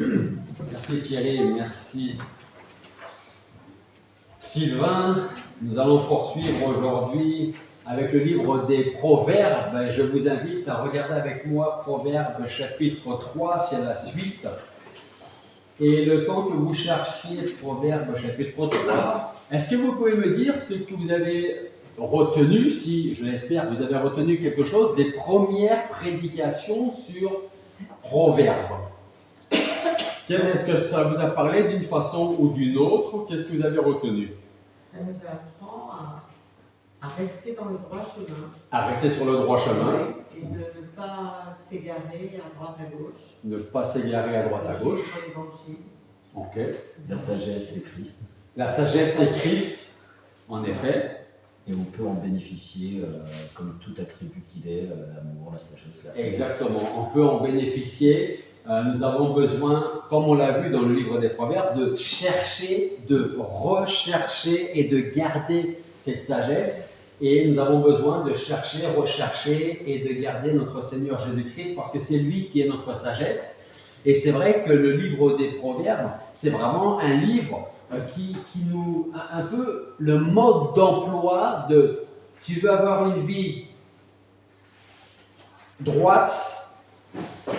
Merci Thierry, merci Sylvain. Nous allons poursuivre aujourd'hui avec le livre des Proverbes. Je vous invite à regarder avec moi Proverbes chapitre 3, c'est la suite. Et le temps que vous cherchiez Proverbes chapitre 3, est-ce que vous pouvez me dire ce que vous avez retenu, si je l'espère vous avez retenu quelque chose, des premières prédications sur Proverbes? Est-ce que ça vous a parlé d'une façon ou d'une autre? Qu'est-ce que vous avez retenu? Ça nous apprend à rester dans le droit chemin. À rester sur le droit chemin. Et de ne pas s'égarer à droite à gauche. Ne pas s'égarer à droite à gauche. Ok. La sagesse, c'est Christ. La sagesse, c'est Christ, en effet. Et on peut en bénéficier comme tout attribut qu'il est, l'amour, la sagesse, la paix. Exactement, on peut en bénéficier. Nous avons besoin, comme on l'a vu dans le livre des Proverbes, de chercher, de rechercher et de garder cette sagesse. Et nous avons besoin de chercher, rechercher et de garder notre Seigneur Jésus-Christ parce que c'est lui qui est notre sagesse. Et c'est vrai que le livre des Proverbes, c'est vraiment un livre qui nous a un peu le mode d'emploi de tu veux avoir une vie droite,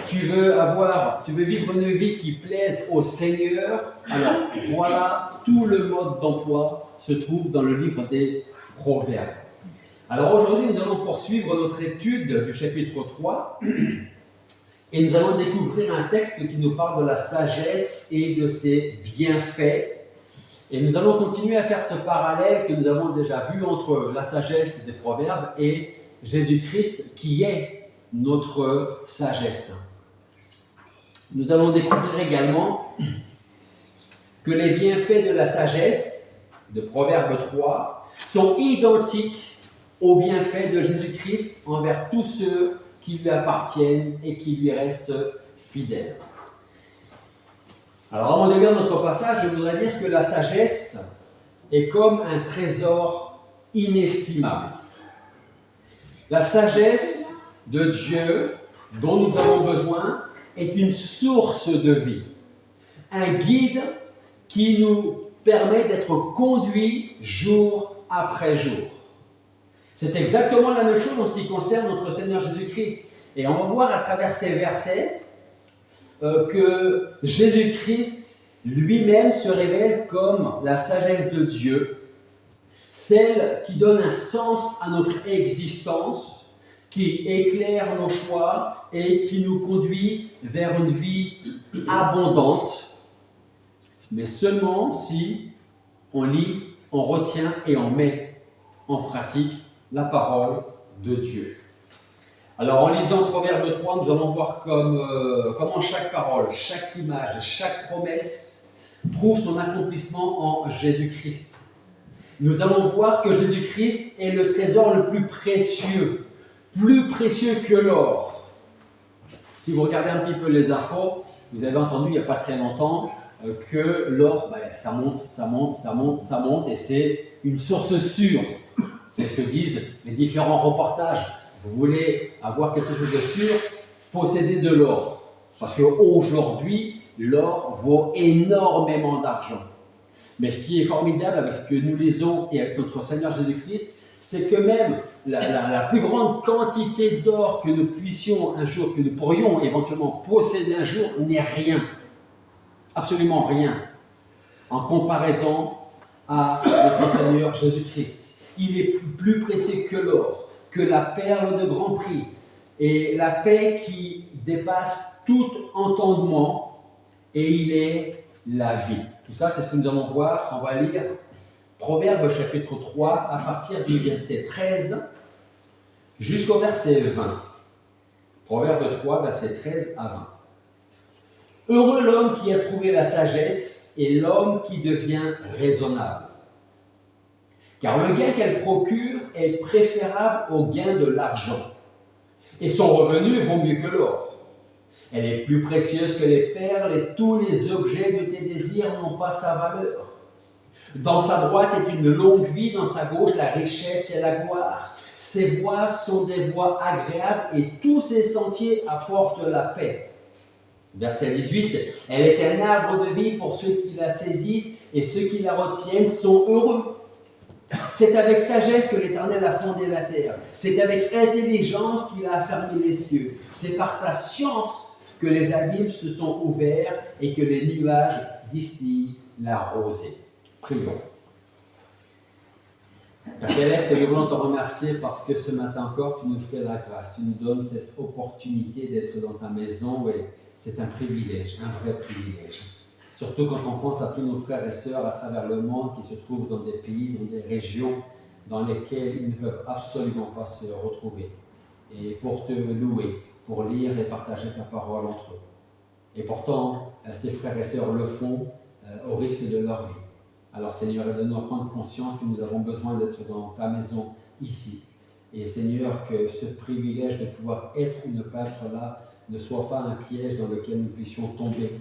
tu veux vivre une vie qui plaise au Seigneur. Alors voilà, tout le mode d'emploi se trouve dans le livre des Proverbes. Alors aujourd'hui, nous allons poursuivre notre étude du chapitre 3. Et nous allons découvrir un texte qui nous parle de la sagesse et de ses bienfaits. Et nous allons continuer à faire ce parallèle que nous avons déjà vu entre la sagesse des Proverbes et Jésus-Christ qui est notre sagesse. Nous allons découvrir également que les bienfaits de la sagesse de Proverbe 3 sont identiques aux bienfaits de Jésus-Christ envers tous ceux qui lui appartiennent et qui lui restent fidèles. Alors, avant de lire notre passage, je voudrais dire que la sagesse est comme un trésor inestimable. La sagesse de Dieu dont nous avons besoin est une source de vie, un guide qui nous permet d'être conduits jour après jour. C'est exactement la même chose en ce qui concerne notre Seigneur Jésus-Christ. Et on va voir à travers ces versets que Jésus-Christ lui-même se révèle comme la sagesse de Dieu, celle qui donne un sens à notre existence, qui éclaire nos choix et qui nous conduit vers une vie abondante, mais seulement si on lit, on retient et on met en pratique la parole de Dieu. Alors, en lisant Proverbe 3, nous allons voir comment chaque parole, chaque image, chaque promesse trouve son accomplissement en Jésus-Christ. Nous allons voir que Jésus-Christ est le trésor le plus précieux que l'or. Si vous regardez un petit peu les infos, vous avez entendu il n'y a pas très longtemps que l'or, ça monte et c'est une source sûre. C'est ce que disent les différents reportages. Vous voulez avoir quelque chose de sûr, possédez de l'or. Parce qu'aujourd'hui, l'or vaut énormément d'argent. Mais ce qui est formidable avec ce que nous lisons et avec notre Seigneur Jésus-Christ, c'est que même la plus grande quantité d'or que nous pourrions éventuellement posséder un jour n'est rien. Absolument rien. En comparaison à notre Seigneur Jésus-Christ. Il est plus précieux que l'or, que la perle de grand prix, et la paix qui dépasse tout entendement, et il est la vie. Tout ça, c'est ce que nous allons voir. On va lire Proverbe chapitre 3 à partir du verset 13 jusqu'au verset 20. Proverbe 3, verset 13 à 20. Heureux l'homme qui a trouvé la sagesse et l'homme qui devient raisonnable. Car le gain qu'elle procure est préférable au gain de l'argent. Et son revenu vaut mieux que l'or. Elle est plus précieuse que les perles et tous les objets de tes désirs n'ont pas sa valeur. Dans sa droite est une longue vie, dans sa gauche la richesse et la gloire. Ses voies sont des voies agréables et tous ses sentiers apportent la paix. Verset 18, elle est un arbre de vie pour ceux qui la saisissent et ceux qui la retiennent sont heureux. C'est avec sagesse que l'Éternel a fondé la terre. C'est avec intelligence qu'il a affermi les cieux. C'est par sa science que les abîmes se sont ouverts et que les nuages distillent la rosée. Prions. Père Céleste, nous voulons te remercier parce que ce matin encore, tu nous fais la grâce. Tu nous donnes cette opportunité d'être dans ta maison et c'est un privilège, un vrai privilège. Surtout quand on pense à tous nos frères et sœurs à travers le monde qui se trouvent dans des pays, dans des régions dans lesquelles ils ne peuvent absolument pas se retrouver. Et pour te louer, pour lire et partager ta parole entre eux. Et pourtant, ces frères et sœurs le font au risque de leur vie. Alors Seigneur, aide-nous à prendre conscience que nous avons besoin d'être dans ta maison ici. Et Seigneur, que ce privilège de pouvoir être ou ne pas être là ne soit pas un piège dans lequel nous puissions tomber.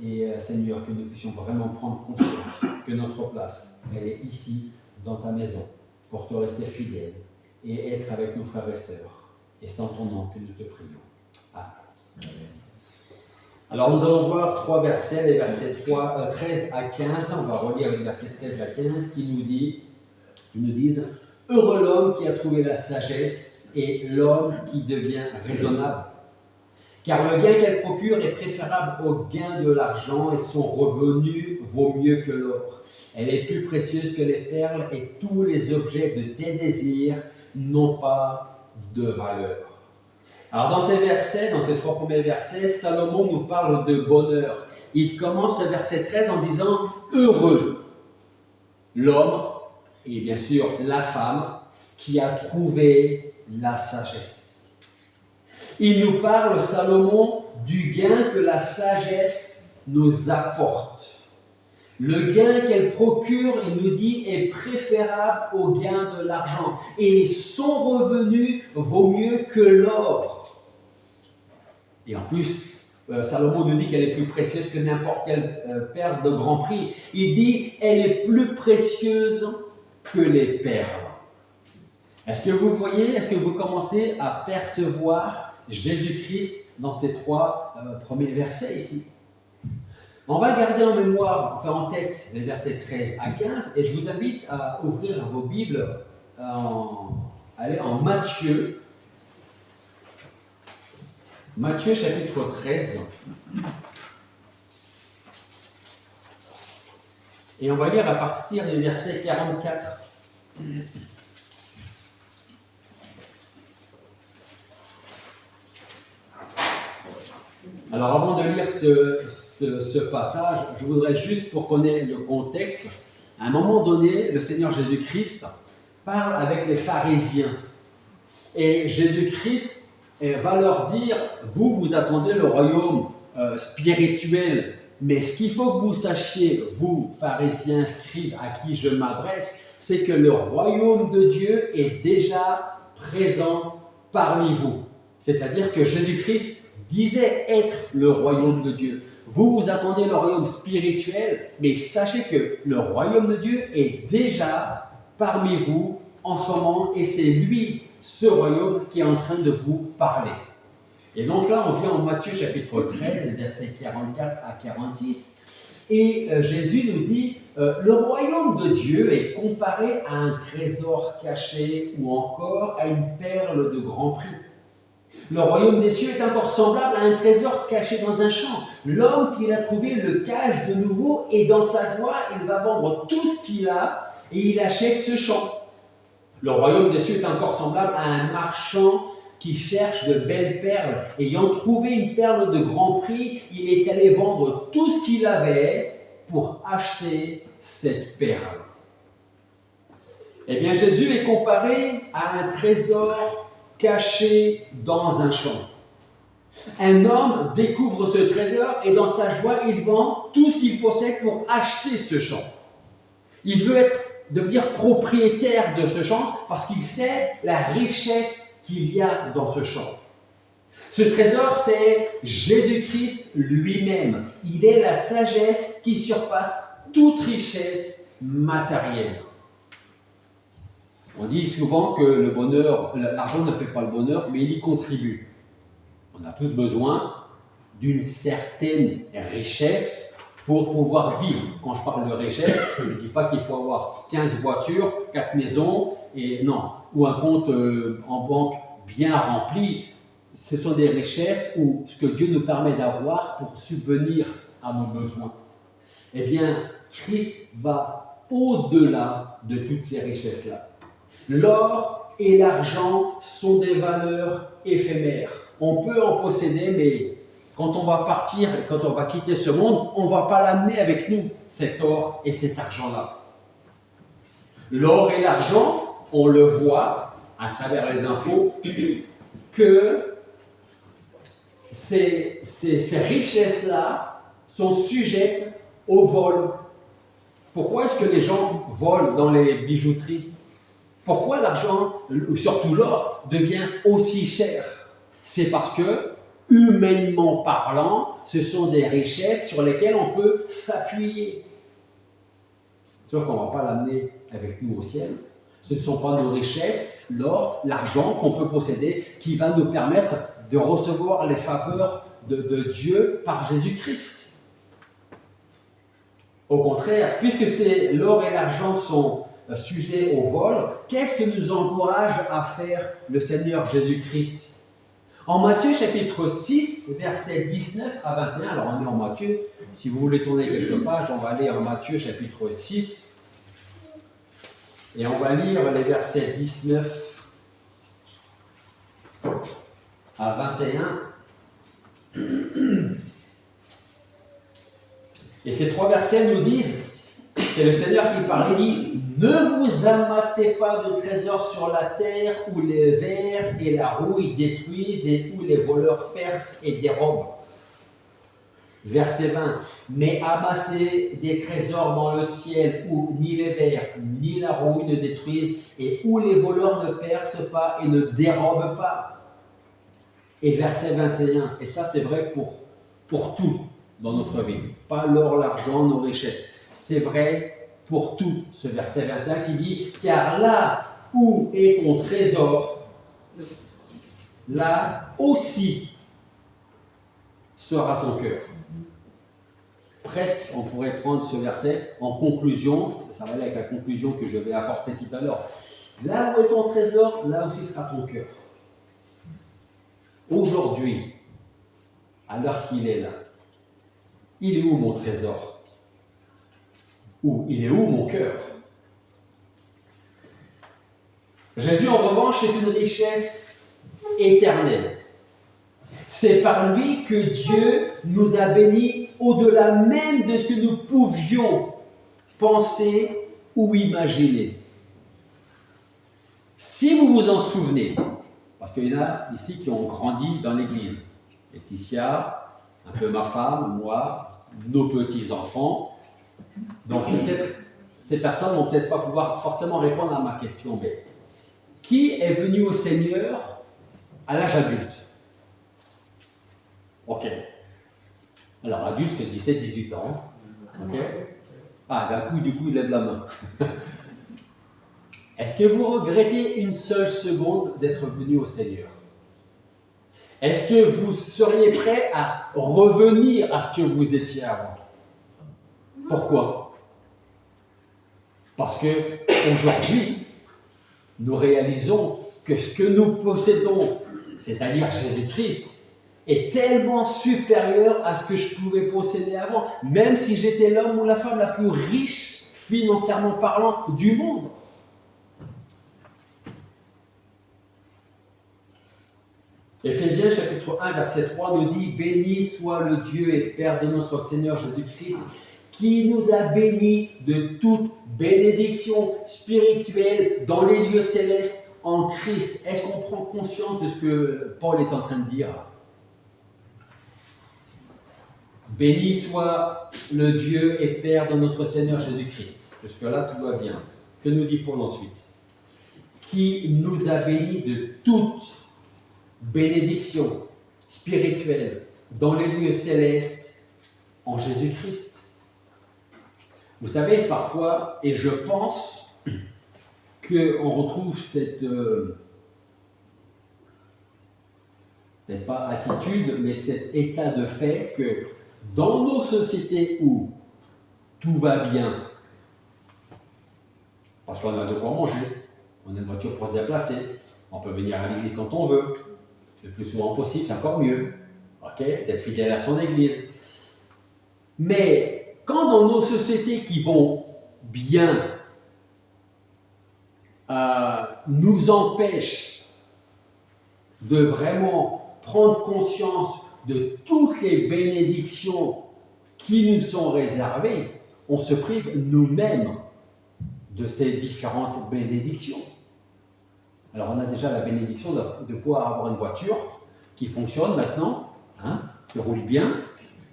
Et Seigneur, que nous puissions vraiment prendre conscience que notre place, elle est ici, dans ta maison, pour te rester fidèle et être avec nos frères et sœurs. Et c'est en ton nom que nous te prions. Amen. Alors nous allons voir 3 versets, les versets 13 à 15. On va relire les versets 13 à 15 qui nous disent « Heureux l'homme qui a trouvé la sagesse et l'homme qui devient raisonnable. Car le gain qu'elle procure est préférable au gain de l'argent et son revenu vaut mieux que l'or. Elle est plus précieuse que les perles et tous les objets de tes désirs n'ont pas de valeur. » Alors dans ces versets, dans ces 3 premiers versets, Salomon nous parle de bonheur. Il commence le verset 13 en disant « Heureux l'homme et bien sûr la femme qui a trouvé la sagesse. » Il nous parle, Salomon, du gain que la sagesse nous apporte. Le gain qu'elle procure, il nous dit, est préférable au gain de l'argent. Et son revenu vaut mieux que l'or. Et en plus, Salomon nous dit qu'elle est plus précieuse que n'importe quelle perle de grand prix. Il dit, elle est plus précieuse que les perles. Est-ce que vous voyez, est-ce que vous commencez à percevoir Jésus-Christ dans ces 3 premiers versets ici? On va garder en mémoire, enfin en tête, les versets 13 à 15 et je vous invite à ouvrir vos Bibles en Matthieu. Matthieu chapitre 13. Et on va lire à partir du verset 44. Alors avant de lire ce passage, je voudrais juste pour connaître le contexte, à un moment donné, le Seigneur Jésus-Christ parle avec les pharisiens. Et Jésus-Christ va leur dire, vous attendez le royaume spirituel, mais ce qu'il faut que vous sachiez, vous, pharisiens, scribes, à qui je m'adresse, c'est que le royaume de Dieu est déjà présent parmi vous. C'est-à-dire que Jésus-Christ disait être le royaume de Dieu. Vous attendez le royaume spirituel, mais sachez que le royaume de Dieu est déjà parmi vous en ce moment, et c'est lui, ce royaume, qui est en train de vous parler. Et donc là, on vient en Matthieu chapitre 13, versets 44 à 46, et Jésus nous dit, le royaume de Dieu est comparé à un trésor caché ou encore à une perle de grand prix. Le royaume des cieux est encore semblable à un trésor caché dans un champ. L'homme qui l'a trouvé le cache de nouveau et dans sa joie, il va vendre tout ce qu'il a et il achète ce champ. Le royaume des cieux est encore semblable à un marchand qui cherche de belles perles. Ayant trouvé une perle de grand prix, il est allé vendre tout ce qu'il avait pour acheter cette perle. Eh bien, Jésus est comparé à un trésor caché dans un champ. Un homme découvre ce trésor et dans sa joie, il vend tout ce qu'il possède pour acheter ce champ. Il veut devenir propriétaire de ce champ parce qu'il sait la richesse qu'il y a dans ce champ. Ce trésor, c'est Jésus-Christ lui-même. Il est la sagesse qui surpasse toute richesse matérielle. On dit souvent que le bonheur, l'argent ne fait pas le bonheur, mais il y contribue. On a tous besoin d'une certaine richesse pour pouvoir vivre. Quand je parle de richesse, je ne dis pas qu'il faut avoir 15 voitures, 4 maisons, et non, ou un compte en banque bien rempli. Ce sont des richesses ou ce que Dieu nous permet d'avoir pour subvenir à nos besoins. Eh bien, Christ va au-delà de toutes ces richesses-là. L'or et l'argent sont des valeurs éphémères. On peut en posséder, mais quand on va partir, quand on va quitter ce monde, on ne va pas l'amener avec nous, cet or et cet argent-là. L'or et l'argent, on le voit à travers les infos, que ces richesses-là sont sujettes au vol. Pourquoi est-ce que les gens volent dans les bijouteries? Pourquoi l'argent, ou surtout l'or, devient aussi cher? C'est parce que, humainement parlant, ce sont des richesses sur lesquelles on peut s'appuyer. C'est sûr qu'on ne va pas l'amener avec nous au ciel. Ce ne sont pas nos richesses, l'or, l'argent qu'on peut posséder, qui va nous permettre de recevoir les faveurs de Dieu par Jésus-Christ. Au contraire, puisque l'or et l'argent sont sujets au vol, qu'est-ce que nous encourage à faire le Seigneur Jésus-Christ? En Matthieu chapitre 6, versets 19 à 21, alors on est en Matthieu, si vous voulez tourner quelques pages, on va aller en Matthieu chapitre 6, et on va lire les versets 19 à 21. Et ces 3 versets nous disent, c'est le Seigneur qui parle, il dit « Ne vous amassez pas de trésors sur la terre où les vers et la rouille détruisent et où les voleurs percent et dérobent. » Verset 20 « Mais amassez des trésors dans le ciel où ni les vers ni la rouille ne détruisent et où les voleurs ne percent pas et ne dérobent pas. » Et verset 21, et ça c'est vrai pour tout dans notre vie, pas l'or, l'argent, nos richesses. C'est vrai pour tout, ce verset 21 qui dit « Car là où est ton trésor, là aussi sera ton cœur. » Presque, on pourrait prendre ce verset en conclusion, ça va aller avec la conclusion que je vais apporter tout à l'heure. Là où est ton trésor, là aussi sera ton cœur. Aujourd'hui, à l'heure qu'il est là, il est où mon trésor? Ou il est où mon cœur? Jésus, en revanche, est une richesse éternelle. C'est par lui que Dieu nous a bénis au-delà même de ce que nous pouvions penser ou imaginer. Si vous vous en souvenez, parce qu'il y en a ici qui ont grandi dans l'église, Laetitia, un peu ma femme, moi, nos petits-enfants. Donc peut-être, ces personnes ne vont peut-être pas pouvoir forcément répondre à ma question, mais qui est venu au Seigneur à l'âge adulte? Ok. Alors adulte, c'est 17-18 ans. Ok. Ah, d'un coup, il lève la main. Est-ce que vous regrettez une seule seconde d'être venu au Seigneur? Est-ce que vous seriez prêt à revenir à ce que vous étiez avant? Pourquoi? Parce que aujourd'hui, nous réalisons que ce que nous possédons, c'est-à-dire Jésus-Christ, est tellement supérieur à ce que je pouvais posséder avant, même si j'étais l'homme ou la femme la plus riche, financièrement parlant, du monde. Éphésiens chapitre 1, verset 3 nous dit « Béni soit le Dieu et Père de notre Seigneur Jésus-Christ, qui nous a bénis de toute bénédiction spirituelle dans les lieux célestes en Christ. » Est-ce qu'on prend conscience de ce que Paul est en train de dire? Béni soit le Dieu et Père de notre Seigneur Jésus-Christ. Jusque-là, tout va bien. Que nous dit Paul ensuite? Qui nous a bénis de toute bénédiction spirituelle dans les lieux célestes en Jésus-Christ. Vous savez, parfois, et je pense qu'on retrouve peut-être pas attitude, mais cet état de fait que dans nos sociétés où tout va bien, parce qu'on a de quoi manger, on a une voiture pour se déplacer, on peut venir à l'église quand on veut, le plus souvent possible, c'est encore mieux, ok, d'être fidèle à son église. Mais quand dans nos sociétés qui vont bien nous empêchent de vraiment prendre conscience de toutes les bénédictions qui nous sont réservées, on se prive nous-mêmes de ces différentes bénédictions. Alors on a déjà la bénédiction de pouvoir avoir une voiture qui fonctionne maintenant, hein, qui roule bien,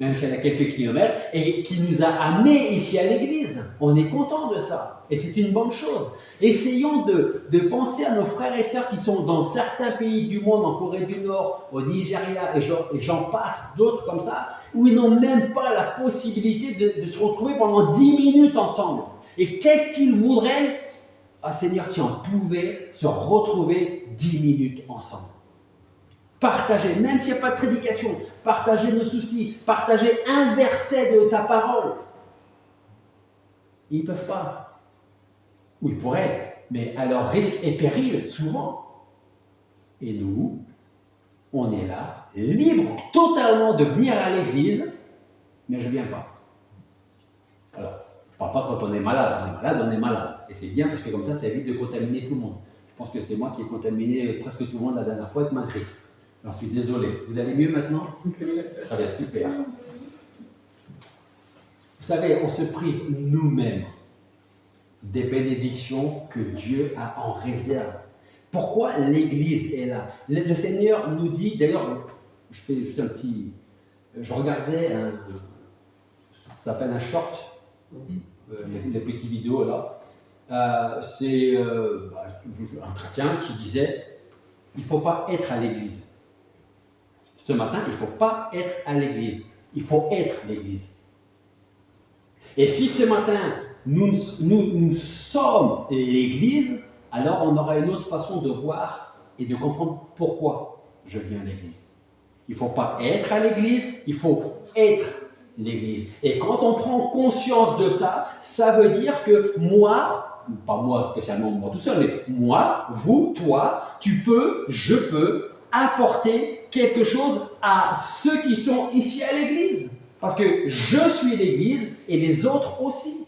même si elle a quelques kilomètres, et qui nous a amenés ici à l'église. On est content de ça, et c'est une bonne chose. Essayons de penser à nos frères et sœurs qui sont dans certains pays du monde, en Corée du Nord, au Nigeria, et j'en passe d'autres comme ça, où ils n'ont même pas la possibilité de se retrouver pendant 10 minutes ensemble. Et qu'est-ce qu'ils voudraient? Ah Seigneur, si on pouvait se retrouver 10 minutes ensemble. Partager, même s'il n'y a pas de prédication, partager nos soucis, partager un verset de ta parole. Ils ne peuvent pas. Ou ils pourraient, mais à leur risque et péril, souvent. Et nous, on est là, libre totalement de venir à l'église, mais je ne viens pas. Alors, je ne parle pas quand on est malade. On est malade, on est malade. Et c'est bien parce que comme ça évite de contaminer tout le monde. Je pense que c'est moi qui ai contaminé presque tout le monde la dernière fois avec ma grippe. J'en suis désolé. Vous allez mieux maintenant? Très bien, super. Vous savez, on se prive nous-mêmes des bénédictions que Dieu a en réserve. Pourquoi l'Église est là? Le Seigneur nous dit, d'ailleurs, je fais juste un petit... Je regardais, ça s'appelle un short, les petites vidéos là. C'est un chrétien qui disait, il ne faut pas être à l'église. Ce matin, il ne faut pas être à l'église. Il faut être l'église. Et si ce matin, nous sommes l'église, alors on aura une autre façon de voir et de comprendre pourquoi je viens à l'église. Il ne faut pas être à l'église, il faut être l'église. Et quand on prend conscience de ça, ça veut dire que moi, pas moi spécialement, moi tout seul, mais moi, vous, toi, tu peux, je peux apporter quelque chose à ceux qui sont ici à l'église. Parce que je suis l'église et les autres aussi.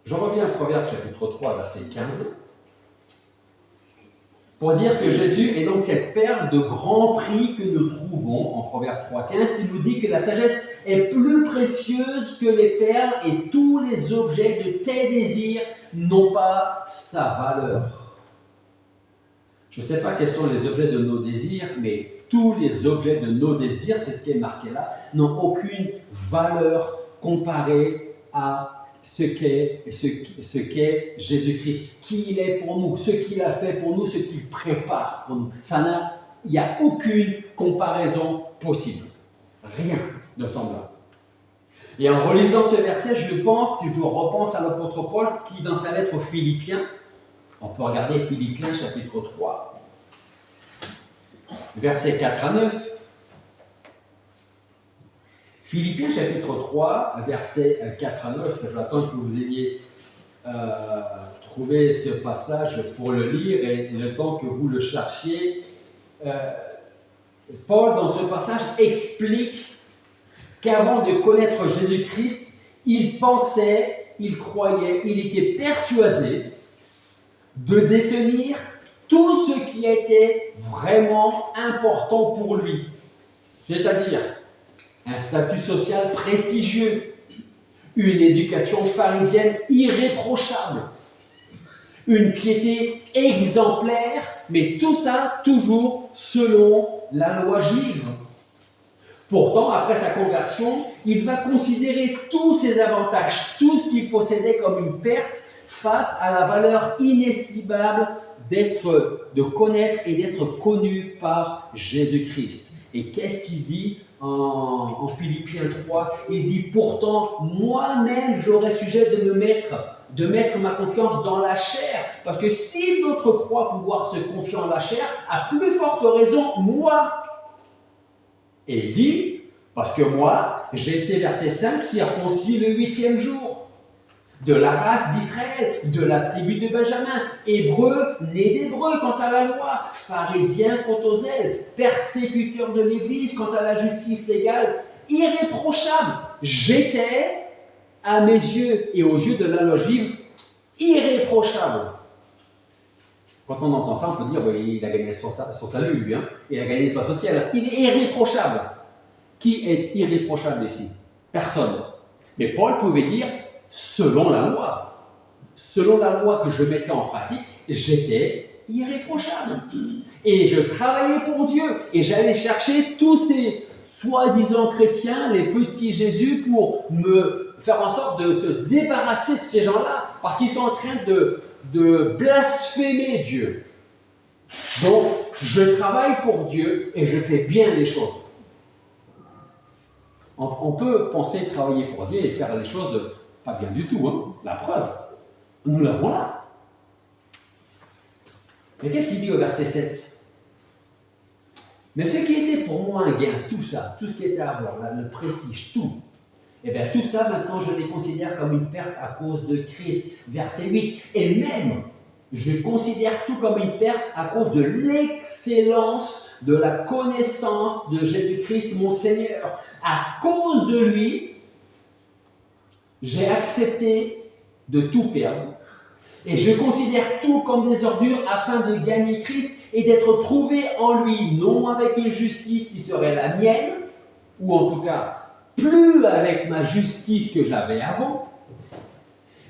Je reviens à Proverbes chapitre 3, verset 15. Pour dire que Jésus est donc cette perle de grand prix que nous trouvons en Proverbes 3,15 qui nous dit que la sagesse est plus précieuse que les perles et tous les objets de tes désirs n'ont pas sa valeur. Je ne sais pas quels sont les objets de nos désirs, mais tous les objets de nos désirs, c'est ce qui est marqué là, n'ont aucune valeur comparée à ce qu'est Jésus-Christ, qui il est pour nous, ce qu'il a fait pour nous, ce qu'il prépare pour nous. Il n'y a aucune comparaison possible. Rien de semblable. Et en relisant ce verset, je repense à l'apôtre Paul qui, dans sa lettre aux Philippiens, on peut regarder Philippiens chapitre 3, versets 4 à 9. Philippiens chapitre 3, versets 4 à 9, j'attends que vous ayez trouvé ce passage pour le lire et le temps que vous le cherchiez. Paul, dans ce passage, explique qu'avant de connaître Jésus-Christ, il pensait, il croyait, il était persuadé de détenir tout ce qui était vraiment important pour lui. C'est-à-dire un statut social prestigieux, une éducation pharisienne irréprochable, une piété exemplaire, mais tout ça toujours selon la loi juive. Pourtant, après sa conversion, il va considérer tous ces avantages, tout ce qu'il possédait comme une perte face à la valeur inestimable de connaître et d'être connu par Jésus-Christ. Et qu'est-ce qu'il dit en Philippiens 3? Il dit « Pourtant, moi-même, j'aurais sujet de me mettre de mettre ma confiance dans la chair. Parce que si d'autres croient pouvoir se confier en la chair, à plus forte raison, moi. Et il dit, parce que moi, j'ai été, verset 5, circoncis le 8e jour, de la race d'Israël, de la tribu de Benjamin, hébreu, né d'hébreu quant à la loi, pharisien quant aux zèle, persécuteur de l'Église quant à la justice légale, irréprochable. J'étais, à mes yeux et aux yeux de la loi juive, irréprochable. Quand on entend ça, on peut dire, oui, il a gagné son salut, lui, hein. Il a gagné le place au ciel. Il est irréprochable. Qui est irréprochable ici? Personne. Mais Paul pouvait dire, selon la loi. Selon la loi que je mettais en pratique, j'étais irréprochable. Et je travaillais pour Dieu. Et j'allais chercher tous ces soi-disant chrétiens, les petits Jésus, pour me faire en sorte de se débarrasser de ces gens-là, parce qu'ils sont en train de blasphémer Dieu. Donc, je travaille pour Dieu et je fais bien les choses. On peut penser travailler pour Dieu et faire les choses pas bien du tout, hein. La preuve, nous l'avons là. Mais qu'est-ce qu'il dit au verset 7? Mais ce qui était pour moi un gain, tout ça, tout ce qui était à avoir, là, le prestige, tout, et bien tout ça, maintenant, je les considère comme une perte à cause de Christ. Verset 8. Et même, je considère tout comme une perte à cause de l'excellence de la connaissance de Jésus-Christ, mon Seigneur. À cause de lui, j'ai accepté de tout perdre. Et je considère tout comme des ordures afin de gagner Christ et d'être trouvé en lui, non avec une justice qui serait la mienne, ou en tout cas, plus avec ma justice que j'avais avant,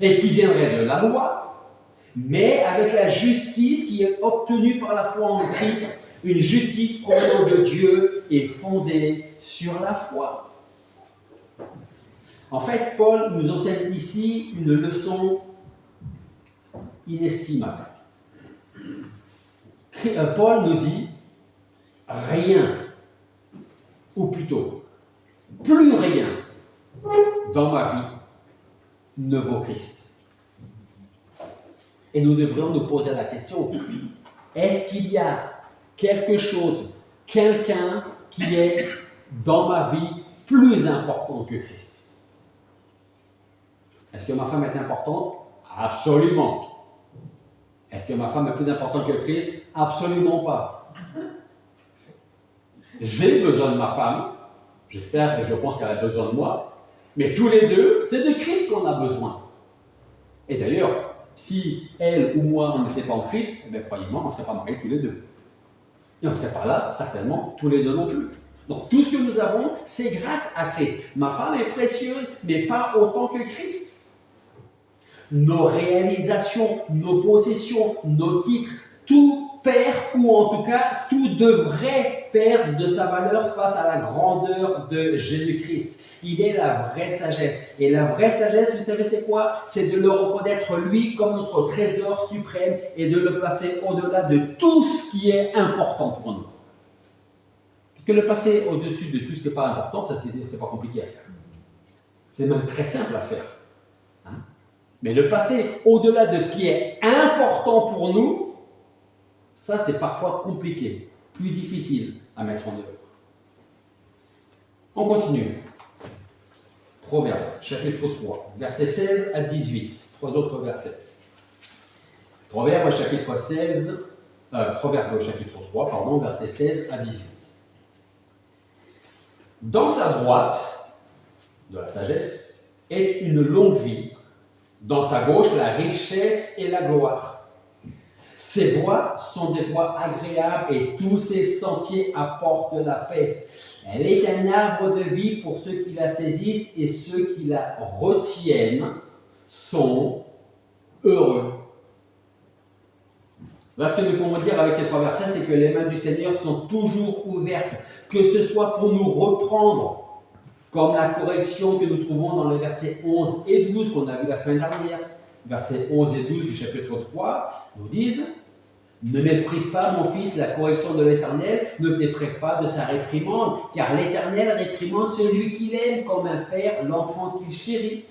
et qui viendrait de la loi, mais avec la justice qui est obtenue par la foi en Christ, une justice provenant de Dieu et fondée sur la foi. En fait, Paul nous enseigne ici une leçon inestimable. Paul nous dit, rien, ou plutôt, plus rien dans ma vie ne vaut Christ. Et nous devrions nous poser la question, est-ce qu'il y a quelque chose, quelqu'un qui est dans ma vie plus important que Christ? Est-ce que ma femme est importante? Absolument. Est-ce que ma femme est plus importante que Christ? Absolument pas. J'ai besoin de ma femme, j'espère et je pense qu'elle a besoin de moi, mais tous les deux, c'est de Christ qu'on a besoin. Et d'ailleurs, si elle ou moi, on n'était pas en Christ, eh bien, croyez-moi, on ne serait pas mariés tous les deux. Et on ne serait pas là, certainement, tous les deux non plus. Donc, tout ce que nous avons, c'est grâce à Christ. Ma femme est précieuse, mais pas autant que Christ. Nos réalisations, nos possessions, nos titres, tout perd, ou en tout cas, tout devrait perdre de sa valeur face à la grandeur de Jésus-Christ. Il est la vraie sagesse. Et la vraie sagesse, vous savez c'est quoi? C'est de le reconnaître lui comme notre trésor suprême et de le placer au-delà de tout ce qui est important pour nous. Parce que le placer au-dessus de tout ce qui n'est pas important, ça c'est pas compliqué à faire. C'est même très simple à faire. Hein? Mais le placer au-delà de ce qui est important pour nous, ça c'est parfois compliqué, plus difficile à mettre en œuvre. On continue. Proverbe, chapitre 3, versets 16 à 18, 3 autres versets. Proverbe, chapitre 3, versets 16 à 18. Dans sa droite, de la sagesse, est une longue vie. Dans sa gauche, la richesse et la gloire. Ses voies sont des voies agréables et tous ses sentiers apportent la paix. Elle est un arbre de vie pour ceux qui la saisissent et ceux qui la retiennent sont heureux. Là, ce que nous pouvons dire avec ces 3 versets, c'est que les mains du Seigneur sont toujours ouvertes, que ce soit pour nous reprendre, comme la correction que nous trouvons dans les versets 11 et 12 qu'on a vu la semaine dernière. Versets 11 et 12 du chapitre 3 nous disent « Ne méprise pas, mon fils, la correction de l'Éternel, ne t'effraie pas de sa réprimande, car l'Éternel réprimande celui qu'il aime comme un père, l'enfant qu'il chérit.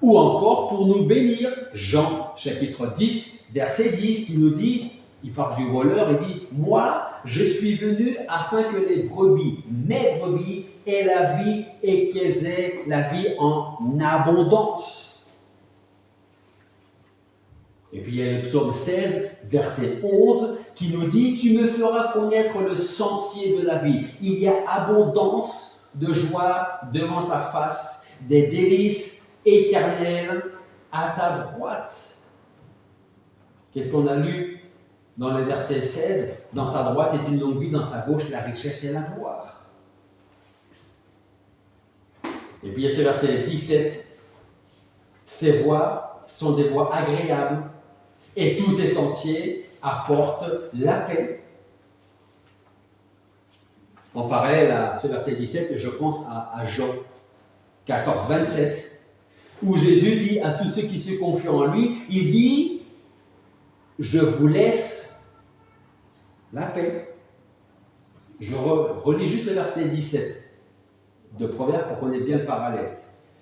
Ou encore pour nous bénir. Jean chapitre 10, verset 10, qui nous dit, il parle du voleur, il dit, moi, je suis venu afin que les brebis, mes brebis, aient la vie et qu'elles aient la vie en abondance. Et puis il y a le psaume 16, verset 11, qui nous dit, tu me feras connaître le sentier de la vie. Il y a abondance de joie devant ta face, des délices éternelles à ta droite. Qu'est-ce qu'on a lu dans le verset 16? Dans sa droite est une longue vie, dans sa gauche la richesse et la gloire. Et puis il y a ce verset 17. Ces voies sont des voies agréables et tous ces sentiers apportent la paix. En parallèle à ce verset 17, je pense à Jean 14, 27, où Jésus dit à tous ceux qui se confient en lui, il dit, je vous laisse la paix. Je relis juste le verset 17 de Proverbes pour qu'on ait bien le parallèle.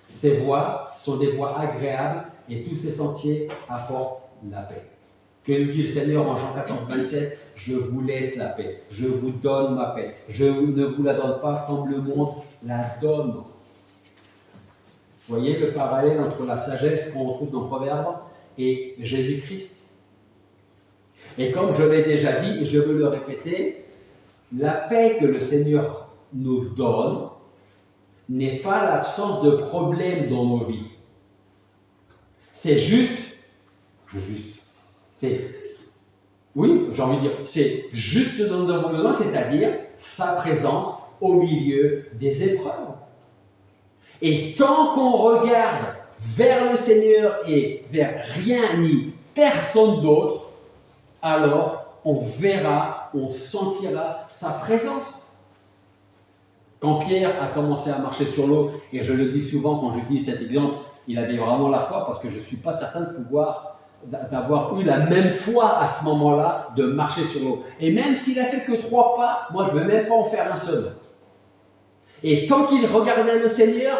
Ces voies sont des voies agréables et tous ces sentiers apportent la paix. Que nous dit le Seigneur en Jean 14, 27, je vous laisse la paix, je vous donne ma paix, je ne vous la donne pas comme le monde la donne. Vous voyez le parallèle entre la sagesse qu'on retrouve dans Proverbes et Jésus-Christ. Et comme je l'ai déjà dit, et je veux le répéter, la paix que le Seigneur nous donne n'est pas l'absence de problèmes dans nos vies. C'est oui, j'ai envie de dire, c'est juste ce dont nous avons besoin, c'est-à-dire sa présence au milieu des épreuves. Et tant qu'on regarde vers le Seigneur et vers rien ni personne d'autre, alors on verra, on sentira sa présence. Quand Pierre a commencé à marcher sur l'eau, et je le dis souvent quand j'utilise cet exemple, il avait vraiment la foi parce que je ne suis pas certain d'avoir eu la même foi à ce moment-là de marcher sur l'eau. Et même s'il a fait que 3 pas, moi je ne veux même pas en faire un seul. Et tant qu'il regardait le Seigneur,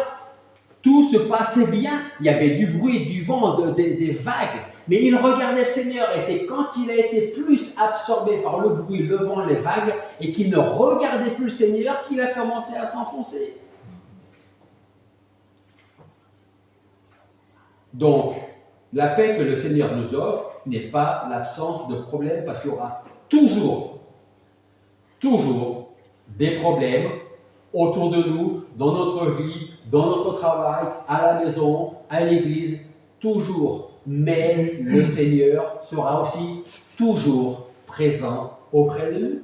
tout se passait bien. Il y avait du bruit, du vent, des vagues. Mais il regardait le Seigneur et c'est quand il a été plus absorbé par le bruit, le vent, les vagues et qu'il ne regardait plus le Seigneur qu'il a commencé à s'enfoncer. Donc, la paix que le Seigneur nous offre n'est pas l'absence de problèmes parce qu'il y aura toujours des problèmes autour de nous, dans notre vie, dans notre travail, à la maison, à l'église, toujours. Mais le Seigneur sera aussi toujours présent auprès de nous.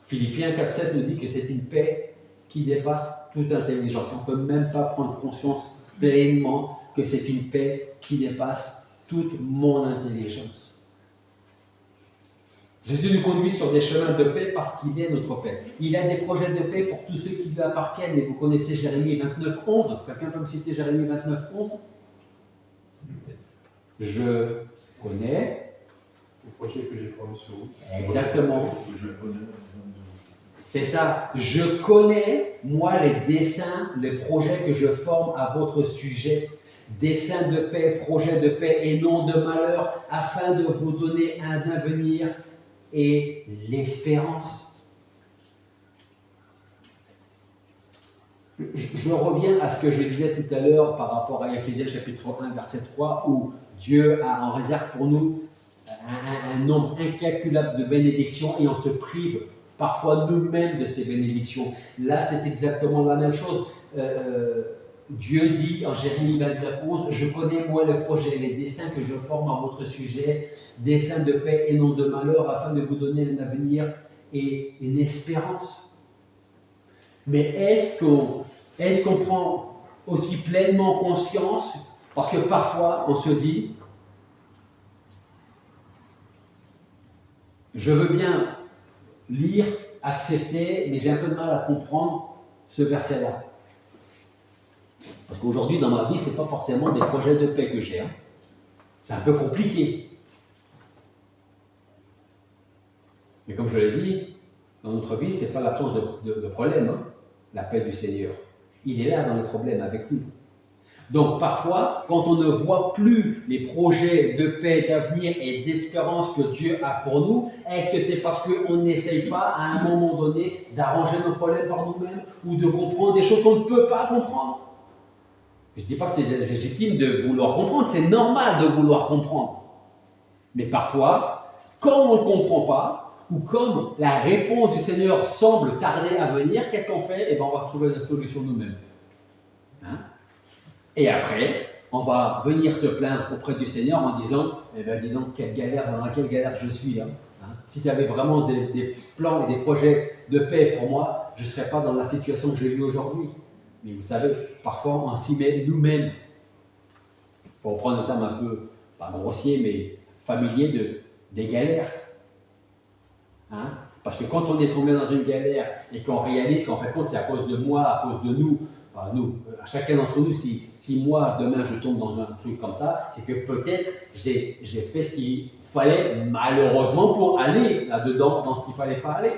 Philippiens 4,7 nous dit que c'est une paix qui dépasse toute intelligence. On ne peut même pas prendre conscience pleinement que c'est une paix qui dépasse toute mon intelligence. Jésus nous conduit sur des chemins de paix parce qu'il est notre paix. Il a des projets de paix pour tous ceux qui lui appartiennent. Et vous connaissez Jérémie 29, 11. Quelqu'un peut me citer Jérémie 29, 11? Je connais. Le projet que j'ai formé sur vous. Exactement. Je connais. C'est ça. Je connais, moi, les desseins, les projets que je forme à votre sujet. Desseins de paix, projets de paix et non de malheur, afin de vous donner un avenir et l'espérance. Je reviens à ce que je disais tout à l'heure par rapport à Éphésiens chapitre 1, verset 3, où Dieu a en réserve pour nous un nombre incalculable de bénédictions et on se prive parfois nous-mêmes de ces bénédictions. Là, c'est exactement la même chose. Dieu dit en Jérémie 29, 11, « Je connais moi le projet, les desseins que je forme à votre sujet, desseins de paix et non de malheur, afin de vous donner un avenir et une espérance. » Mais est-ce qu'on prend aussi pleinement conscience, parce que parfois on se dit, je veux bien lire, accepter, mais j'ai un peu de mal à comprendre ce verset-là. Parce qu'aujourd'hui, dans ma vie, ce n'est pas forcément des projets de paix que j'ai. C'est un peu compliqué. Mais comme je l'ai dit, dans notre vie, ce n'est pas l'absence de problème, la paix du Seigneur. Il est là dans les problèmes avec nous. Donc parfois, quand on ne voit plus les projets de paix, d'avenir et d'espérance que Dieu a pour nous, est-ce que c'est parce qu'on n'essaye pas à un moment donné d'arranger nos problèmes par nous-mêmes ou de comprendre des choses qu'on ne peut pas comprendre? Je ne dis pas que c'est légitime de vouloir comprendre, c'est normal de vouloir comprendre. Mais parfois, quand on ne comprend pas, ou comme la réponse du Seigneur semble tarder à venir, qu'est-ce qu'on fait? Eh bien, on va trouver la solution nous-mêmes. Hein? Et après, on va venir se plaindre auprès du Seigneur en disant, eh bien, dis donc, quelle galère, dans quelle galère je suis là. Hein? Si tu avais vraiment des plans et des projets de paix pour moi, je ne serais pas dans la situation que j'ai vue aujourd'hui. Mais vous savez, parfois, on s'y met nous-mêmes. Pour prendre un terme un peu, pas grossier, mais familier, des galères. Hein? Parce que quand on est tombé dans une galère et qu'on réalise qu'en fait, c'est à cause de moi, à cause de nous, enfin, nous, chacun d'entre nous, si moi, demain, je tombe dans un truc comme ça, c'est que peut-être j'ai fait ce qu'il fallait, malheureusement, pour aller là-dedans, dans ce qu'il ne fallait pas aller.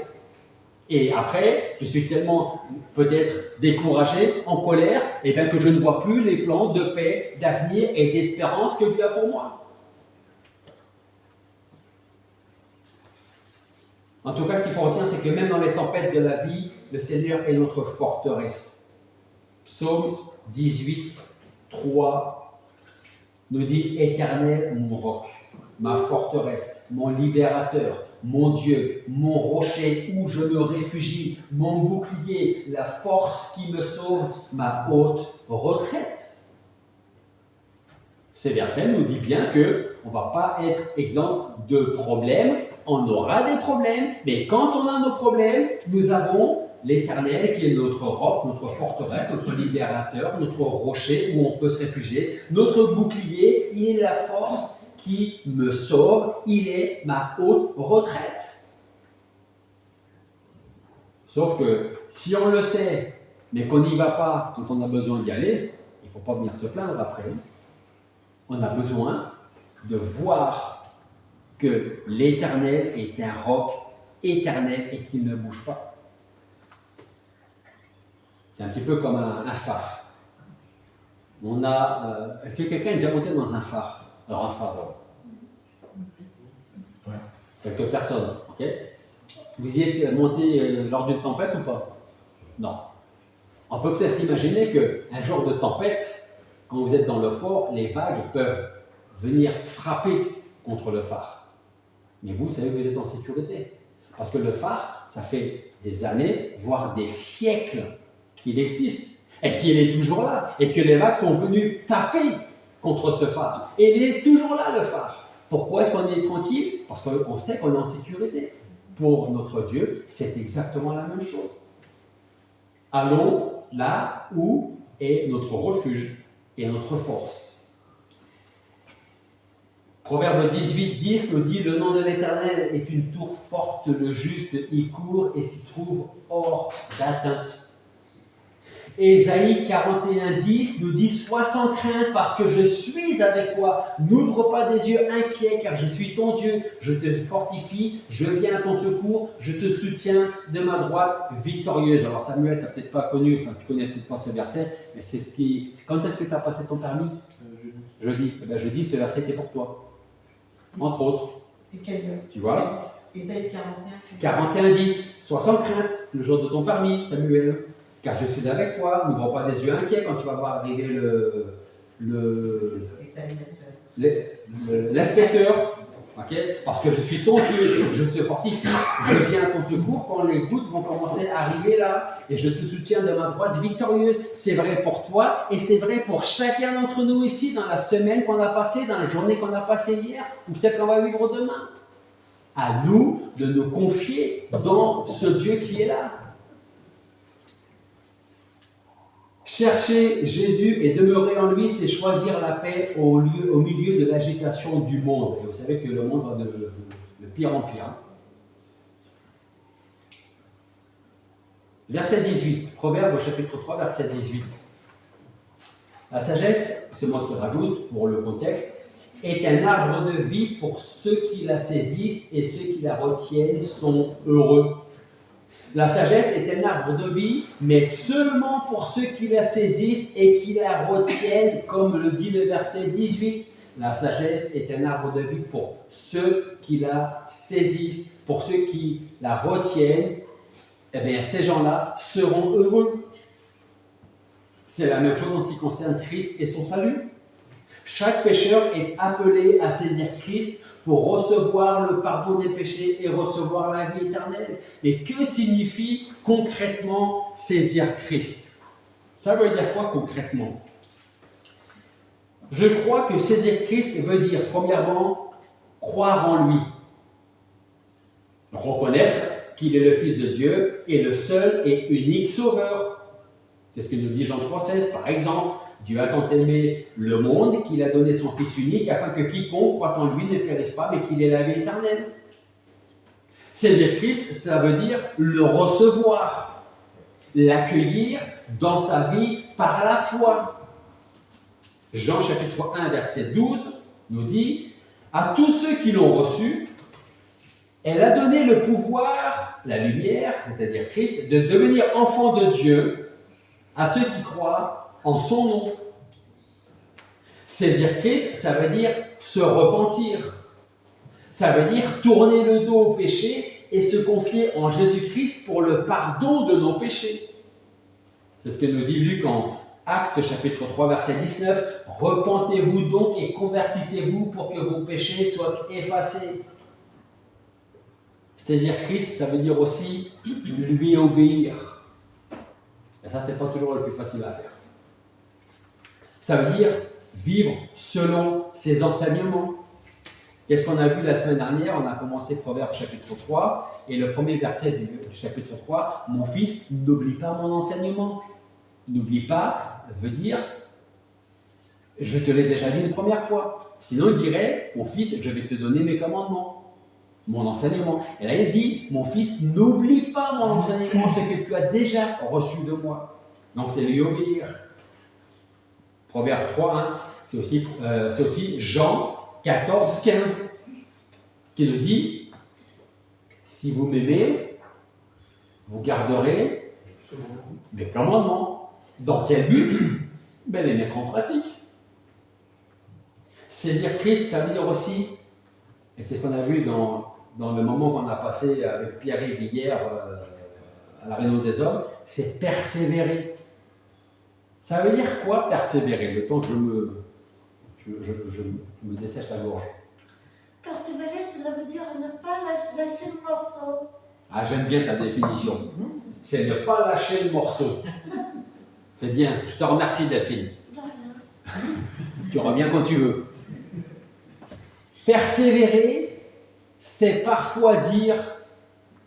Et après, je suis tellement peut-être découragé, en colère, et bien que je ne vois plus les plans de paix, d'avenir et d'espérance que Dieu a pour moi. En tout cas, ce qu'il faut retenir, c'est que même dans les tempêtes de la vie, le Seigneur est notre forteresse. Psaume 18, 3 nous dit « Éternel, mon roc, ma forteresse, mon libérateur, mon Dieu, mon rocher où je me réfugie, mon bouclier, la force qui me sauve, ma haute retraite. » Ces versets nous disent bien qu'on ne va pas être exempt de problèmes, on aura des problèmes, mais quand on a nos problèmes, nous avons l'Éternel qui est notre roc, notre forteresse, notre libérateur, notre rocher où on peut se réfugier, notre bouclier, il est la force qui me sauve, il est ma haute retraite. Sauf que si on le sait, mais qu'on n'y va pas quand on a besoin d'y aller, il ne faut pas venir se plaindre après. On a besoin de voir que l'Éternel est un roc éternel et qu'il ne bouge pas. C'est un petit peu comme un phare. On a. Est-ce que quelqu'un est déjà monté dans un phare? Alors un phare. Ouais. Quelques personnes, ok? Vous y êtes monté lors d'une tempête ou pas? Non. On peut peut-être imaginer qu'un jour de tempête, quand vous êtes dans le fort, les vagues peuvent venir frapper contre le phare. Mais vous savez que vous êtes en sécurité. Parce que le phare, ça fait des années, voire des siècles qu'il existe. Et qu'il est toujours là. Et que les vagues sont venues taper contre ce phare. Et il est toujours là, le phare. Pourquoi est-ce qu'on est tranquille? Parce qu'on sait qu'on est en sécurité. Pour notre Dieu, c'est exactement la même chose. Allons là où est notre refuge et notre force. Proverbe 18, 10 nous dit « Le nom de l'Éternel est une tour forte, le juste y court et s'y trouve hors d'atteinte. » Ésaïe 41, 10 nous dit « Sois sans crainte parce que je suis avec toi. N'ouvre pas des yeux inquiets car je suis ton Dieu. Je te fortifie, je viens à ton secours, je te soutiens de ma droite victorieuse. » Alors Samuel, tu n'as peut-être pas connu, enfin tu connais peut-être pas ce verset, mais c'est ce qui... Quand est-ce que tu as passé ton permis? Jeudi. Eh bien, jeudi, ce verset est pour toi. Entre autres. C'est quel? Tu vois? Ésaïe 41. 41, 10. Sois sans crainte le jour de ton permis, Samuel. Car je suis avec toi. N'ouvre pas des yeux inquiets quand tu vas voir arriver l'inspecteur. Okay? Parce que je suis ton Dieu, je te fortifie, je viens à ton secours quand les gouttes vont commencer à arriver là, et je te soutiens de ma droite victorieuse. C'est vrai pour toi, et c'est vrai pour chacun d'entre nous ici, dans la semaine qu'on a passée, dans la journée qu'on a passée hier, ou celle qu'on va vivre demain. À nous de nous confier dans ce Dieu qui est là. Chercher Jésus et demeurer en lui, c'est choisir la paix au milieu de l'agitation du monde. Et vous savez que le monde va de pire en pire. Verset 18, Proverbe chapitre 3, verset 18. La sagesse, c'est moi qui rajoute pour le contexte, est un arbre de vie pour ceux qui la saisissent et ceux qui la retiennent sont heureux. La sagesse est un arbre de vie, mais seulement pour ceux qui la saisissent et qui la retiennent, comme le dit le verset 18. La sagesse est un arbre de vie pour ceux qui la saisissent, pour ceux qui la retiennent. Eh bien, ces gens-là seront heureux. C'est la même chose en ce qui concerne Christ et son salut. Chaque pécheur est appelé à saisir Christ pour recevoir le pardon des péchés et recevoir la vie éternelle. Mais que signifie concrètement saisir Christ? Ça veut dire quoi concrètement? Je crois que saisir Christ veut dire, premièrement, croire en lui. Reconnaître qu'il est le Fils de Dieu et le seul et unique Sauveur. C'est ce que nous dit Jean 3,16, par exemple. Dieu a tant aimé le monde qu'il a donné son Fils unique afin que quiconque croit en lui ne périsse pas mais qu'il ait la vie éternelle. Saisir Christ, ça veut dire le recevoir, l'accueillir dans sa vie par la foi. Jean chapitre 1 verset 12 nous dit « À tous ceux qui l'ont reçu, elle a donné le pouvoir, la lumière, c'est-à-dire Christ, de devenir enfants de Dieu à ceux qui croient en son nom. » Saisir Christ, ça veut dire se repentir. Ça veut dire tourner le dos au péché et se confier en Jésus-Christ pour le pardon de nos péchés. C'est ce que nous dit Luc en Actes chapitre 3 verset 19. « Repentez-vous donc et convertissez-vous pour que vos péchés soient effacés. » Saisir Christ, ça veut dire aussi lui obéir. Et ça, c'est pas toujours le plus facile à faire. Ça veut dire vivre selon ses enseignements. Qu'est-ce qu'on a vu la semaine dernière? On a commencé Proverbes chapitre 3 et le premier verset du chapitre 3, « Mon fils, n'oublie pas mon enseignement. » N'oublie pas veut dire, je te l'ai déjà dit une première fois. Sinon, il dirait, mon fils, je vais te donner mes commandements, mon enseignement. Et là, il dit, mon fils, n'oublie pas mon enseignement, ce que tu as déjà reçu de moi. Donc, c'est lui obéir. Proverbe 3, hein, c'est aussi Jean 14, 15, qui nous dit, si vous m'aimez, vous garderez mes commandements. Dans quel but? Ben, les mettre en pratique. Saisir Christ, ça veut dire aussi, et c'est ce qu'on a vu dans le moment qu'on a passé avec Pierre-Yves hier à la Réunion des Hommes, c'est persévérer. Ça veut dire quoi, persévérer? Le temps que je me dessèche la gorge. Persévérer, cela veut dire ne pas lâcher le morceau. Ah, j'aime bien ta définition. C'est ne pas lâcher le morceau. C'est bien. Je te remercie, Delphine. De rien. Tu reviens quand tu veux. Persévérer, c'est parfois dire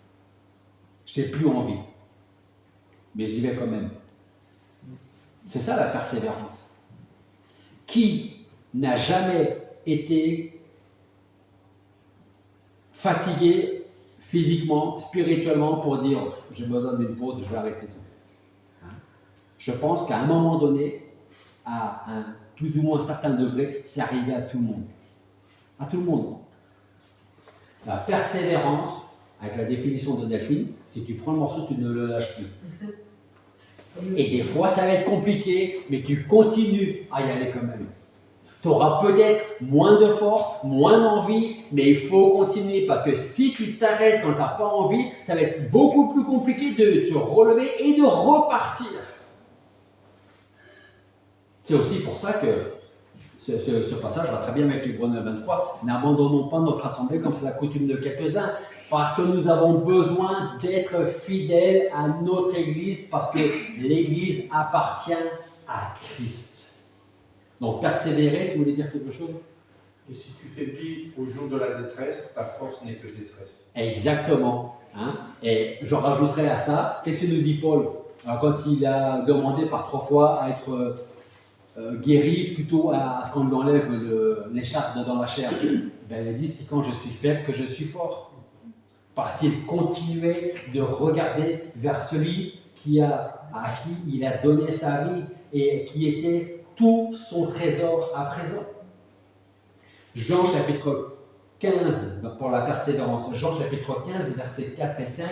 « j'ai plus envie, mais j'y vais quand même ». C'est ça la persévérance. Qui n'a jamais été fatigué physiquement, spirituellement pour dire « j'ai besoin d'une pause, je vais arrêter tout ». Je pense qu'à un moment donné, à un plus ou moins certain degré, c'est arrivé à tout le monde. À tout le monde. La persévérance, avec la définition de Delphine, si tu prends le morceau, tu ne le lâches plus. Et des fois, ça va être compliqué, mais tu continues à y aller quand même. Tu auras peut-être moins de force, moins d'envie, mais il faut continuer parce que si tu t'arrêtes quand tu n'as pas envie, ça va être beaucoup plus compliqué de te relever et de repartir. C'est aussi pour ça que ce passage va très bien avec Hébreux 23. N'abandonnons pas notre assemblée comme c'est la coutume de quelques-uns, parce que nous avons besoin d'être fidèles à notre Église, parce que l'Église appartient à Christ. Donc persévérer, tu voulais dire quelque chose? Et si tu faiblis au jour de la détresse, ta force n'est que détresse. Exactement. Hein? Et je rajouterai à ça, qu'est-ce que nous dit Paul? Alors, quand il a demandé par 3 fois à être guéri plutôt à ce qu'on lui enlève l'écharpe dans la chair, ben, il dit c'est quand je suis faible que je suis fort. Parce qu'il continuait de regarder vers celui à qui il a donné sa vie et qui était tout son trésor à présent. Jean chapitre 15, pour la persévérance, Jean chapitre 15, versets 4 et 5,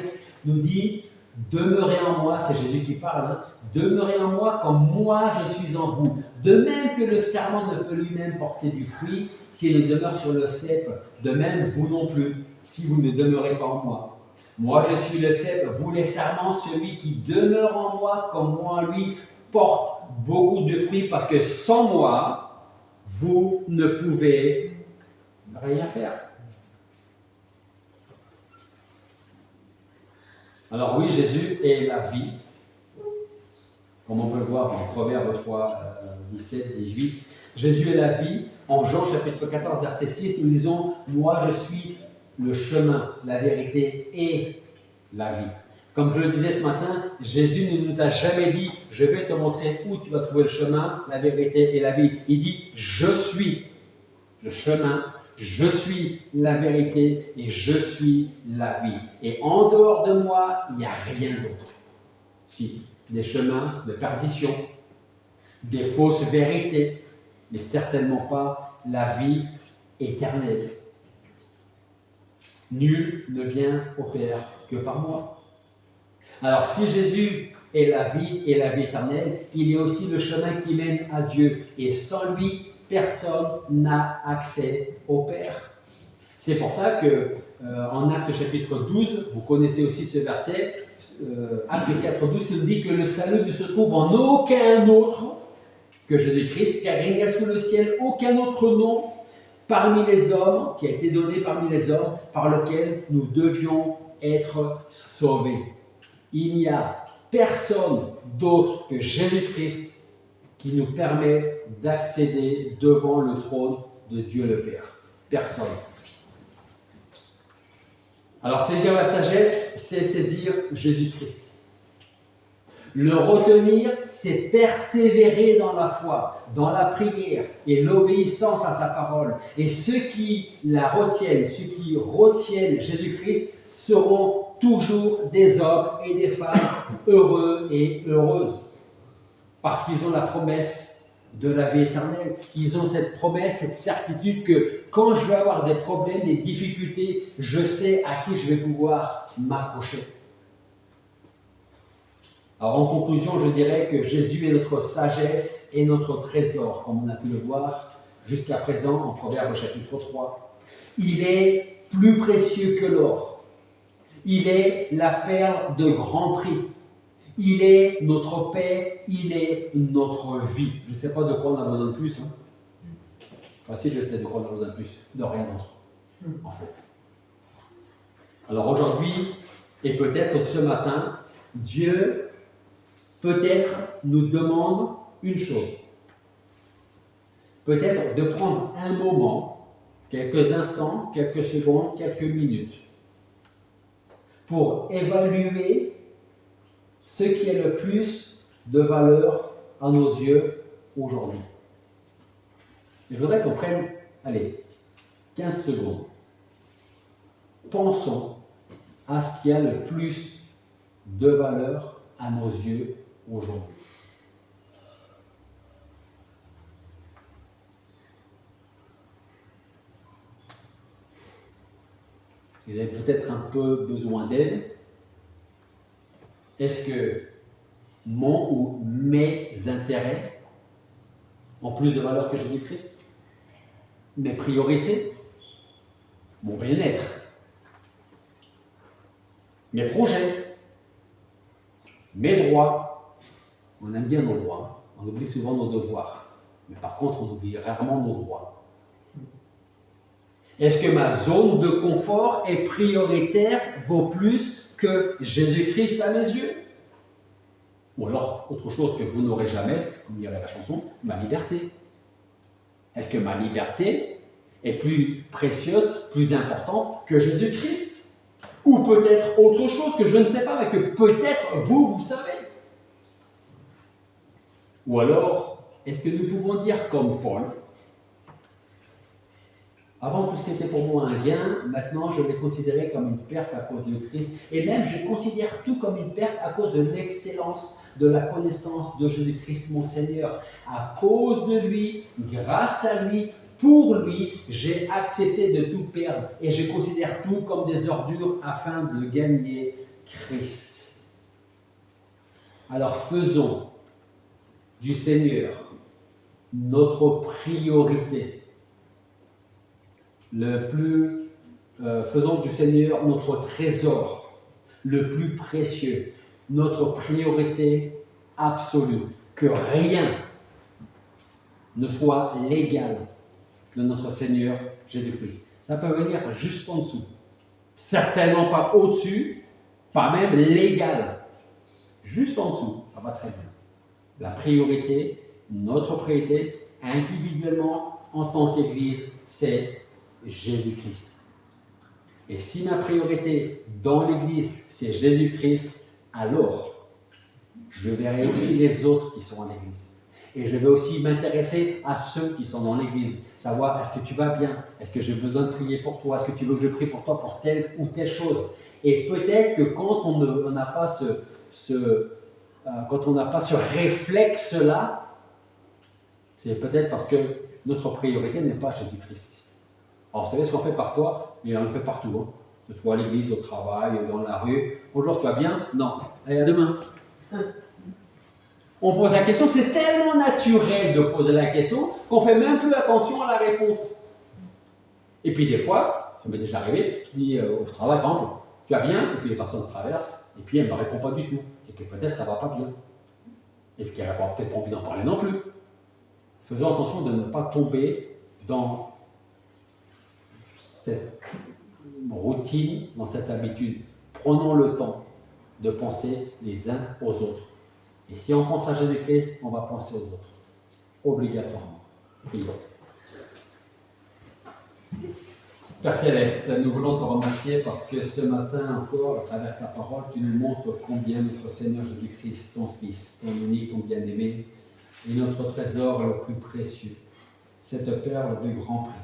nous dit Demeurez en moi, c'est Jésus qui parle, hein. Demeurez en moi comme moi je suis en vous. De même que le sarment ne peut lui-même porter du fruit s'il demeure sur le cep, de même vous non plus, si vous ne demeurez pas en moi. Moi je suis le cep, vous les sarments, celui qui demeure en moi comme moi en lui porte beaucoup de fruits, parce que sans moi, vous ne pouvez rien faire. Alors oui, Jésus est la vie, comme on peut le voir en Proverbe 3, 17, 18. Jésus est la vie. En Jean chapitre 14, verset 6, nous lisons « Moi je suis le chemin, la vérité et la vie ». Comme je le disais ce matin, Jésus ne nous a jamais dit « Je vais te montrer où tu vas trouver le chemin, la vérité et la vie ». Il dit « Je suis le chemin, je suis la vérité et je suis la vie. Et en dehors de moi, il n'y a rien d'autre. » Si, des chemins de perdition, des fausses vérités, mais certainement pas la vie éternelle. Nul ne vient au Père que par moi. Alors si Jésus est la vie et la vie éternelle, il est aussi le chemin qui mène à Dieu. Et sans lui, personne n'a accès au Père. C'est pour ça que en Actes chapitre 12, vous connaissez aussi ce verset, Actes 4, 12, qui nous dit que le salut ne se trouve en aucun autre que Jésus-Christ, car il n'y a sous le ciel aucun autre nom parmi les hommes, qui a été donné parmi les hommes, par lequel nous devions être sauvés. Il n'y a personne d'autre que Jésus-Christ qui nous permet d'accéder devant le trône de Dieu le Père. Personne. Alors saisir la sagesse, c'est saisir Jésus-Christ. Le retenir, c'est persévérer dans la foi, dans la prière et l'obéissance à sa parole. Et ceux qui la retiennent, ceux qui retiennent Jésus-Christ, seront toujours des hommes et des femmes heureux et heureuses. Parce qu'ils ont la promesse de la vie éternelle. Ils ont cette promesse, cette certitude que quand je vais avoir des problèmes, des difficultés, je sais à qui je vais pouvoir m'accrocher. Alors en conclusion, je dirais que Jésus est notre sagesse et notre trésor, comme on a pu le voir jusqu'à présent en Proverbe chapitre 3. Il est plus précieux que l'or. Il est la perle de grand prix. Il est notre paix, il est notre vie. Je ne sais pas de quoi on a besoin de plus. Hein. Enfin, si je sais de quoi on a besoin de plus, de rien d'autre, en fait. Alors aujourd'hui, et peut-être ce matin, Dieu peut-être nous demande une chose. Peut-être de prendre un moment, quelques instants, quelques secondes, quelques minutes, pour évaluer ce qui est le plus de valeur à nos yeux aujourd'hui. Je voudrais qu'on prenne, 15 secondes. Pensons à ce qui a le plus de valeur à nos yeux aujourd'hui. Vous avez peut-être un peu besoin d'aide. Est-ce que mon ou mes intérêts ont plus de valeur que Jésus-Christ? Mes priorités? Mon bien-être? Mes projets? Mes droits? On aime bien nos droits, on oublie souvent nos devoirs, mais par contre on oublie rarement nos droits. Est-ce que ma zone de confort est prioritaire, vaut plus que Jésus-Christ à mes yeux? Ou alors, autre chose que vous n'aurez jamais, comme dirait la chanson, ma liberté. Est-ce que ma liberté est plus précieuse, plus importante que Jésus-Christ? Ou peut-être autre chose que je ne sais pas, mais que peut-être vous savez. Ou alors, est-ce que nous pouvons dire comme Paul, avant tout ce qui était pour moi un gain, maintenant je l'ai considéré comme une perte à cause de Christ. Et même je considère tout comme une perte à cause de l'excellence de la connaissance de Jésus-Christ mon Seigneur. À cause de lui, grâce à lui, pour lui, j'ai accepté de tout perdre. Et je considère tout comme des ordures afin de gagner Christ. Alors faisons du Seigneur notre priorité. Faisons du Seigneur notre trésor, le plus précieux, notre priorité absolue. Que rien ne soit l'égal de notre Seigneur Jésus-Christ. Ça peut venir juste en dessous. Certainement pas au-dessus, pas même l'égal. Juste en dessous, ça va très bien. La priorité, notre priorité, individuellement, en tant qu'Église, c'est Jésus-Christ. Et si ma priorité dans l'Église, c'est Jésus-Christ, alors je verrai aussi les autres qui sont en l'Église. Et je vais aussi m'intéresser à ceux qui sont dans l'Église. Savoir, est-ce que tu vas bien? Est-ce que j'ai besoin de prier pour toi? Est-ce que tu veux que je prie pour toi pour telle ou telle chose? Et peut-être que quand on n'a pas quand on n'a pas ce réflexe-là, c'est peut-être parce que notre priorité n'est pas Jésus-Christ. Alors, vous savez ce qu'on fait parfois, mais on le fait partout, hein. Que ce soit à l'église, au travail, dans la rue. Bonjour, tu vas bien? Non. Allez, à demain. On pose la question, c'est tellement naturel de poser la question qu'on fait même plus attention à la réponse. Et puis des fois, ça m'est déjà arrivé, je dis au travail, par exemple, tu vas bien? Et puis les personnes traversent, et puis elle ne me répond pas du tout. C'est que peut-être ça ne va pas bien. Et puis qu'elle n'a peut-être pas envie d'en parler non plus. Faisons attention de ne pas tomber dans cette routine, dans cette habitude. Prenons le temps de penser les uns aux autres. Et si on pense à Jésus-Christ, on va penser aux autres. Obligatoirement. Prions. Père Céleste, nous voulons te remercier parce que ce matin encore, à travers ta parole, tu nous montres combien notre Seigneur Jésus-Christ, ton Fils, ton unique, ton bien-aimé, est notre trésor le plus précieux, cette perle de grand prix,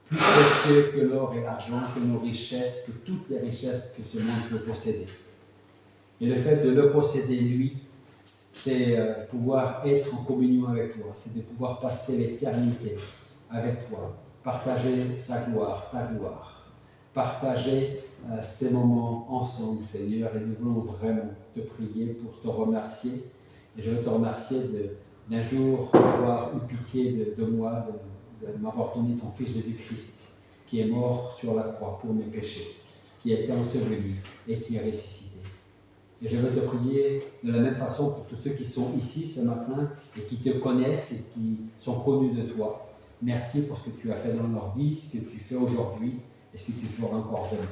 plus précieux que l'or et l'argent, que nos richesses, que toutes les richesses que ce monde peut posséder. Et le fait de le posséder, lui, c'est pouvoir être en communion avec toi, c'est de pouvoir passer l'éternité avec toi, partager sa gloire, ta gloire, partager ces moments ensemble, Seigneur, et nous voulons vraiment te prier pour te remercier. Et je veux te remercier d'un jour avoir eu pitié de moi, de m'avoir donné ton Fils Jésus-Christ, qui est mort sur la croix pour mes péchés, qui a été enseveli et qui est ressuscité. Et je veux te prier de la même façon pour tous ceux qui sont ici ce matin et qui te connaissent et qui sont connus de toi. Merci pour ce que tu as fait dans leur vie, ce que tu fais aujourd'hui et ce que tu feras encore demain.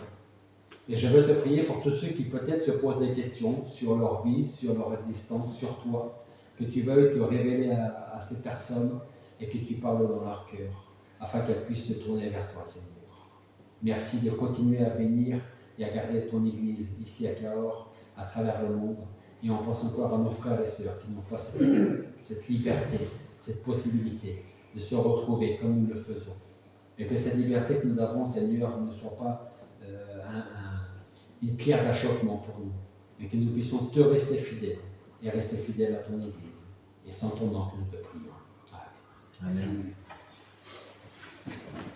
Et je veux te prier pour tous ceux qui peut-être se posent des questions sur leur vie, sur leur existence, sur toi, que tu veuilles te révéler à ces personnes et que tu parles dans leur cœur, afin qu'elles puissent se tourner vers toi, Seigneur. Merci de continuer à bénir et à garder ton Église ici à Cahors, à travers le monde. Et on pense encore à nos frères et sœurs qui n'ont pas cette liberté, cette possibilité de se retrouver comme nous le faisons. Et que cette liberté que nous avons, Seigneur, ne soit pas une pierre d'achoppement pour nous, mais que nous puissions te rester fidèles et rester fidèles à ton Église. Et c'est en ton nom que nous te prions. Amen. Amen.